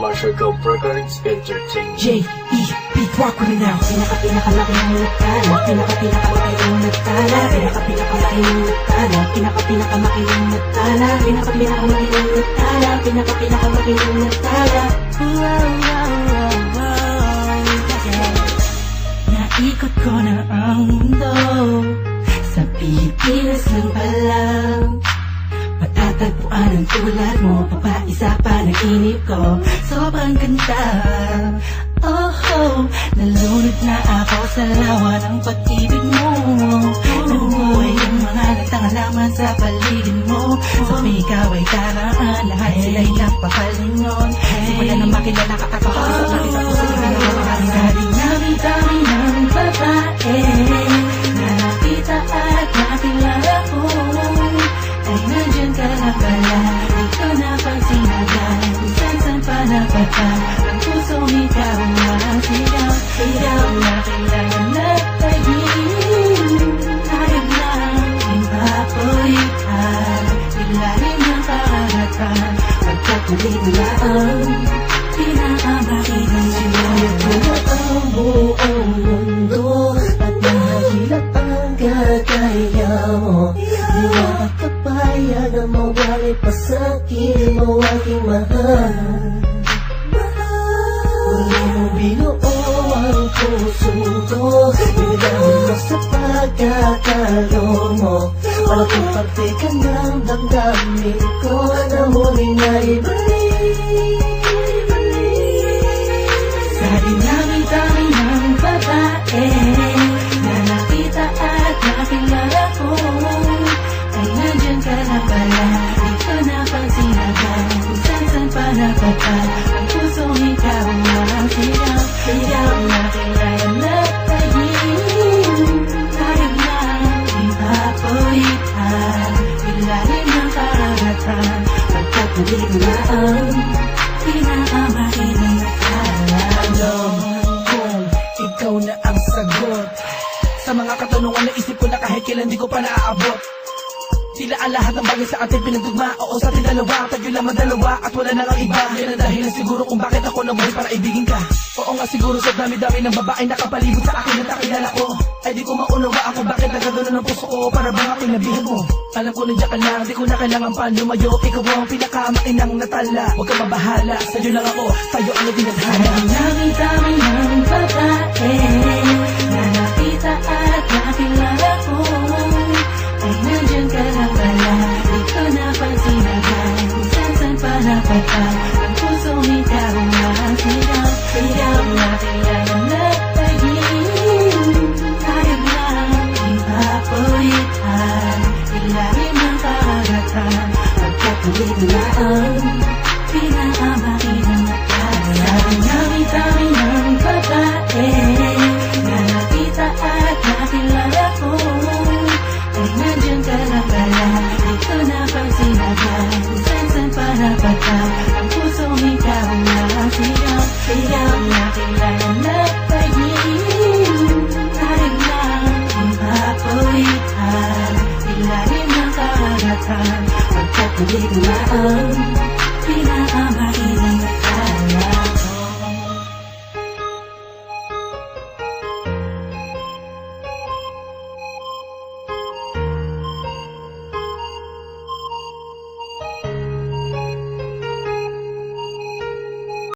Marshall Go Recordings Entertainment. J.E. Beat Rock ko rin now. Pinakamalaki ng nagtala, pinakamalaki ng nagtala, pinakamalaki ng nagtala, pinakamalaki ng nagtala, pinakamalaki ng nagtala, pinakamalaki ng nagtala. Naikot ko na ang mundo, sa Pilipinas lang pala. Matatagpuan ang tulad mo, papaisa pa nainip ko. Sobrang ganda, oh, nalunod na ako sa lawa ng pag-ibig mo. Nabubuhay ang mga nagtangalaman sa paligid mo. Sa ikaw ay karaan, lahat sila'y nagpapalingon. Simula na makilala ka at makakasap na kita po sa ibig. Sa dinami-dami ng babae na nakita at nakilala ko, ay nandyan ka na pala, di ko napansin agad. Kung saan pa napapa, ang pusong ikaw na sigaw. Sigaw na kailangan na tagin, hayag lang ipapulitan, ilalim ng karagatan, pagkatuloy na ang pinakamakitang sinayag ko na ang buong mundo at mahirap ang kagaya mo. Di makakapayag na mawali pa sa'kin mo aking mahal. Huli mo binuo ang puso ko, binigyan mo sa pagkakalo mo. Malaking parte ka ng damdamin ko na muling naibalik. Sa dinami-dami ng babae na nakita at nakilala ko, ay nandyan ka na pala, di ko napansin agad. Kung saan pa napatay, ang pusong ikaw ang sigaw. Sigaw na kailangan na tagin, hayag na ipapulitan, ilalim ng karagatan, pagkatuloy na ang pinakamakitang nagtala. Alam kong ikaw na ang sagot sa mga katanungan na isip ko na kahit kailan di ko pa naaabot. Tila ang lahat ng bagay sa ating pinagdugma. Oo, sa ating dalawa, tayo lamang dalawa at wala na ang iba. Yan ang dahilan siguro kung bakit ako nabuhay para ibigin ka. Oo nga siguro sa dami-dami ng babae nakapalibot sa akin at nakilala ko, ay di ko maunawa ako bakit nagagano ng puso ko para bang aking nabihan mo. Alam ko nandiyan ka lang, di ko na kailangan pa lumayo. Ikaw ang pinakamainang natala, huwag ka mabahala, sa'yo lang ako, tayo ang itinadhana. Dami-dami ng babae na nakita at nakilala ko, ay nandyan ka na pala, di ko napansin agad. Kung saan pa napatay, ang pusong ikaw ang sigaw. Sigaw na kailangan na tagin, hayag lang ipapulitan, ilalim ng karagatan, pagkatuloy na ang pinakamakitang nagtala. Sa dinami-dami ng babae na nakita at nakilala ko, ay nandyan ka na pala, di ko napansin agad. Kung saan pa napatay, ang pusong ikaw ang sigaw. Sigaw na kailangan na tagin, hayag lang ipapulitan, ilalim ng karagatan, pagkatuloy na ang pinakamakitang nagtala.